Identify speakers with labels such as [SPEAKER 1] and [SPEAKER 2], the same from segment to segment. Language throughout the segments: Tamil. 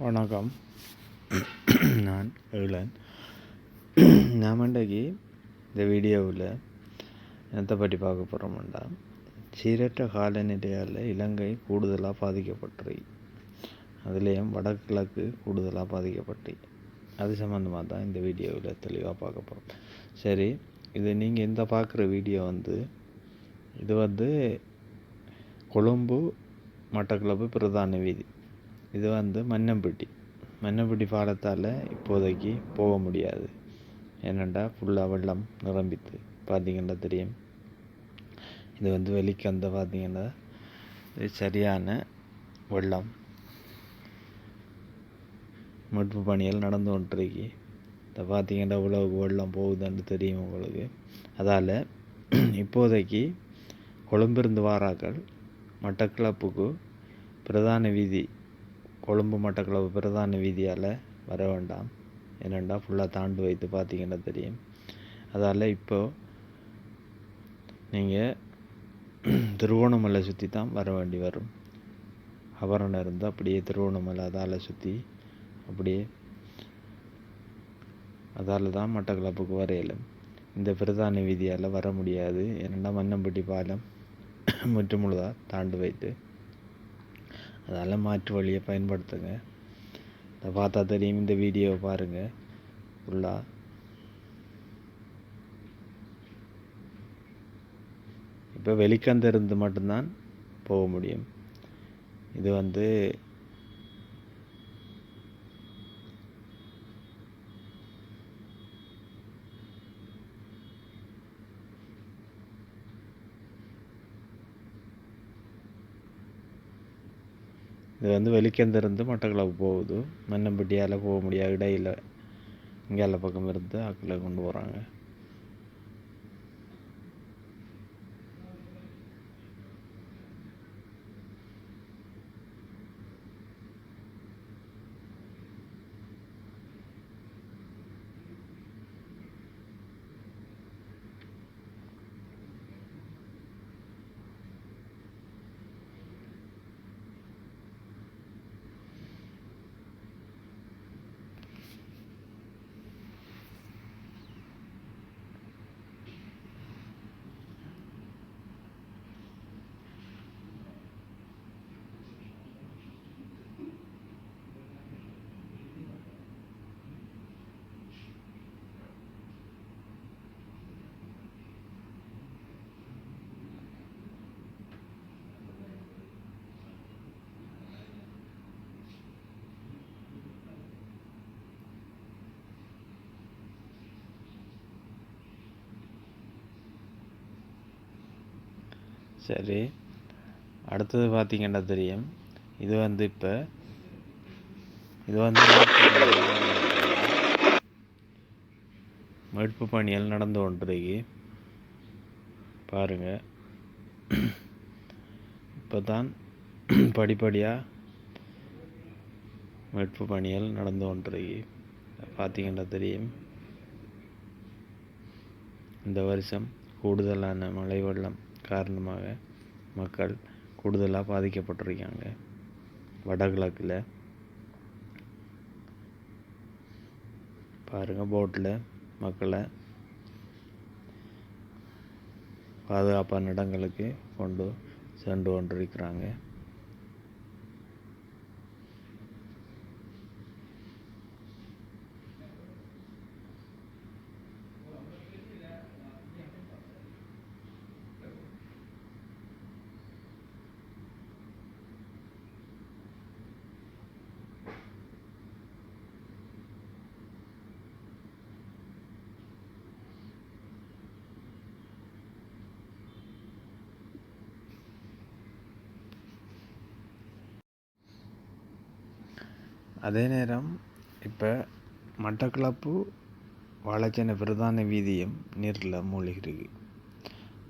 [SPEAKER 1] வணக்கம். நான் ஈழன். நாம் இன்றைக்கு இந்த வீடியோவில் என்னத்தை பற்றி பார்க்க போகிறோம்னா, சீரற்ற காலநிலையால் இலங்கை கூடுதலாக பாதிக்கப்பட்டு, அதுலேயும் வடகிழக்கு கூடுதலாக பாதிக்கப்பட்டு, அது சம்மந்தமாக தான் இந்த வீடியோவில் தெளிவாக பார்க்க போகிறோம். சரி, இது நீங்கள் இந்த பார்க்குற வீடியோ இது கொழும்பு மட்டக்களப்பு பிரதான வீதி. இது மன்னம்பட்டி பாலத்தால் இப்போதைக்கு போக முடியாது. ஏனெண்டா ஃபுல்லாக வெள்ளம் நிரம்பித்து பார்த்திங்கன்னா தெரியும். இது வெளிக்கந்த பார்த்திங்கன்னா இது சரியான வெள்ளம் மீட்பு பணிகள் நடந்து கொண்டிருக்கு. இதை பார்த்திங்கன்னா இவ்வளவு வெள்ளம் போகுதுன்னு தெரியும் உங்களுக்கு. அதால் இப்போதைக்கு கொழும்பிருந்து வாராக்கள் மட்டக்களப்புக்கு பிரதான வீதி, கொழும்பு மட்டக்களப்பு பிரதான வீதியால் வர வேண்டாம். ஏனெண்டா ஃபுல்லாக தாண்டு வைத்து பார்த்திங்கன்னா தெரியும். அதால் இப்போது நீங்கள் திருவோணமலை சுற்றி தான் வர வேண்டி வரும். அபரணம் இருந்து அப்படியே திருவோணமலை அதால் சுற்றி அப்படியே அதால் தான் மட்டக்களப்புக்கு வரையிலும். இந்த பிரதான வீதியால் வர முடியாது. ஏனெண்டா மன்னம்பட்டி பாலம் முற்றுமுழுதாக தாண்டு வைத்து, அதால் மாற்று வழியை பயன்படுத்துங்க. இதை பார்த்தா தெரியும். இந்த வீடியோவை பாருங்கள் ஃபுல்லாக. இப்போ வெளிக்கந்திருந்து மட்டும்தான் போக முடியும். இது வெளிக்கந்திருந்து மட்டக்களப்பு போகுது. மன்னம்பட்டியால் போக முடியாது. இடையில் இங்கால பக்கம் இருந்து ஆக்களை கொண்டு போகிறாங்க. சரி, அடுத்தது பார்த்திங்கன்னா தெரியும். இது இப்போ மீட்பு பணிகள் நடந்து கொண்டிருக்கு பாருங்கள். இப்போ தான் படிப்படியாக மீட்பு பணிகள் நடந்து கொண்டிருக்கு பார்த்திங்கன்னா தெரியும். இந்த வருஷம் கூடுதலான மழை வெள்ளம் காரணமாக மக்கள் கூடுதலாக பாதிக்கப்பட்டிருக்காங்க. வடகிழக்கில் பாருங்கள், போட்டில் மக்களை பாதுகாப்பான இடங்களுக்கு கொண்டு சென்று கொண்டிருக்கிறாங்க. அதே நேரம் இப்போ மட்டக்களப்பு வாழைச்சேனை பிரதான வீதியும் நீரில் மூழ்கிருக்கு.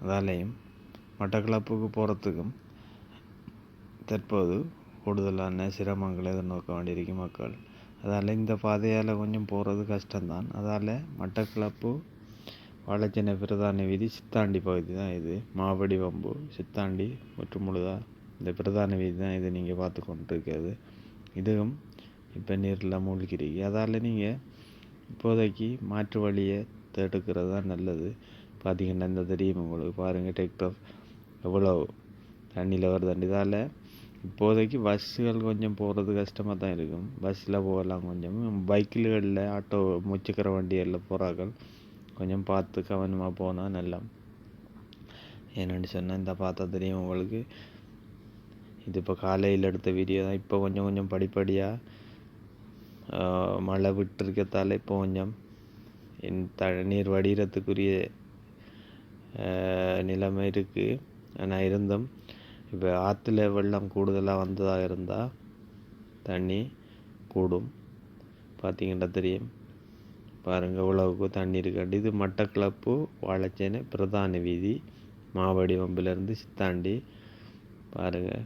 [SPEAKER 1] அதாலேயும் மட்டக்களப்புக்கு போகிறதுக்கும் தற்போது கூடுதலான சிரமங்களை எதிர்நோக்க வேண்டியிருக்கு மக்கள். அதால் இந்த பாதையால் கொஞ்சம் போகிறது கஷ்டம்தான். அதால் மட்டக்களப்பு வாழைச்சேனை பிரதான வீதி சித்தாண்டி பகுதி தான் இது. மாவடி வம்பு சித்தாண்டி மற்றும் முழுதாக இந்த பிரதான வீதி தான் இது நீங்கள் பார்த்து கொண்டிருக்கிறது. இதுவும் இப்போ நீரில் மூழ்கிறீங்க. அதால் நீங்கள் இப்போதைக்கு மாற்று வழியை தேடுக்கிறது தான் நல்லது. பார்த்திங்கன்னா இந்த தெரியும் உங்களுக்கு, பாருங்கள் டிராக்டர் எவ்வளோ தண்ணியில் வருதுண்டு. இதால் இப்போதைக்கு பஸ்ஸுகள் கொஞ்சம் போகிறது கஷ்டமாக தான் இருக்கும். பஸ்ஸில் போகலாம், கொஞ்சம் பைக்கில்களில் ஆட்டோ முச்சக்கர வண்டிகளில் போகிறார்கள் கொஞ்சம் பார்த்து கவனமாக போனால் நல்லா. ஏன்னு சொன்னால் இந்த பார்த்தா தெரியும் உங்களுக்கு, இது இப்போ காலையில் எடுத்த வீடியோ தான். இப்போ கொஞ்சம் கொஞ்சம் படிப்படியாக மழை விட்டுருக்கத்தால் இப்போ கொஞ்சம் நீர் வடிகிறதுக்குரிய நிலைமை இருக்குது. ஆனால் இருந்தும் இப்போ ஆற்றுல வெள்ளம் கூடுதலாக வந்ததாக இருந்தால் தண்ணி கூடும். பார்த்திங்கன்னா தெரியும், பாருங்கள் இவ்வளவுக்கு தண்ணி இருக்காண்டு. இது மட்டக்களப்பு வாழைச்சேனை பிரதான வீதி, மாவடி வம்பிலிருந்து சித்தாண்டி. பாருங்கள்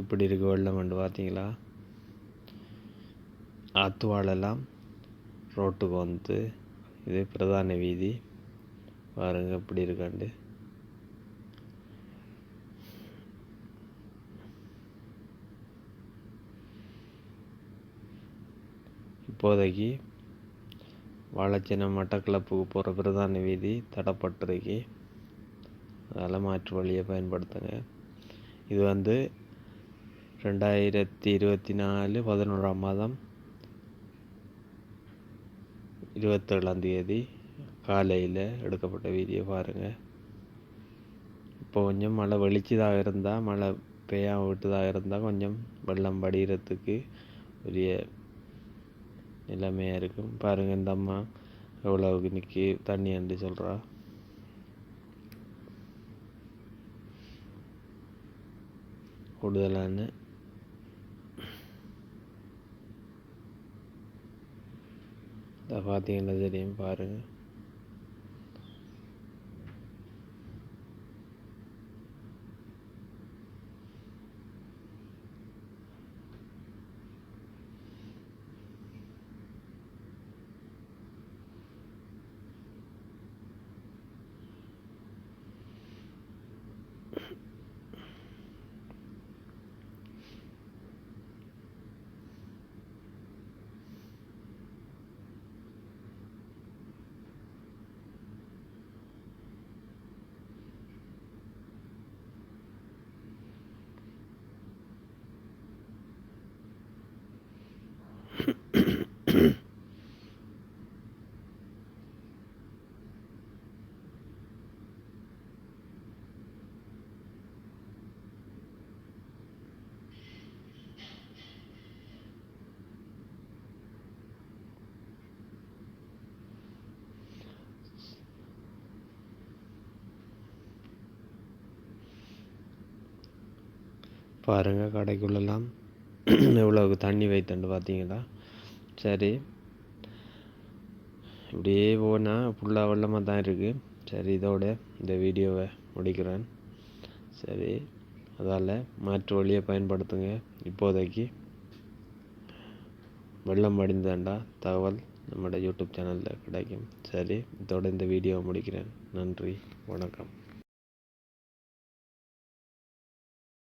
[SPEAKER 1] எப்படி இருக்கு வெள்ளம் வந்து பார்த்தீங்களா. ஆற்று வாழெல்லாம் ரோட்டுக்கு வந்து, இது பிரதான வீதி. பாருங்கள் எப்படி இருக்காண்டு. இப்போதைக்கு வாழைச்சேனை மட்டக்களப்புக்கு போகிற பிரதான வீதி தடப்பட்டிருக்கு. அதெல்லாம் மாற்று வழியை பயன்படுத்துங்க. இது 2024 11ஆம் மாதம் 27ஆம் தேதி காலையில் எடுக்கப்பட்ட வீடியோ. பாருங்கள் இப்போ கொஞ்சம் மழை வெளிச்சதாக இருந்தால், மழை பெய்யாமல் விட்டதாக இருந்தால் கொஞ்சம் வெள்ளம் வடிகிறதுக்கு உரிய நிலைமையாக இருக்கும். பாருங்கள் இந்த அம்மா எவ்வளவுக்கு நிற்கி தண்ணி அண்டு சொல்கிறா. கூடுதலான பார்த்தீங்கன்னா தெரியும், பாருங்கள். பாருங்கள் கடைக்குள்ளெல்லாம் எவ்வளோக்கு தண்ணி வைத்தண்டு பார்த்தீங்களா. சரி, இப்படியே போனால் ஃபுல்லாக வெள்ளமாக தான் இருக்குது. சரி, இதோட இந்த வீடியோவை முடிக்கிறேன். சரி, அதால் மாற்று வழியை பயன்படுத்துங்க. இப்போதைக்கு வெள்ளம் வடிந்தாண்டா தகவல் நம்மளோட யூடியூப் சேனலில் கிடைக்கும். சரி, இதோட இந்த வீடியோவை முடிக்கிறேன். நன்றி, வணக்கம்.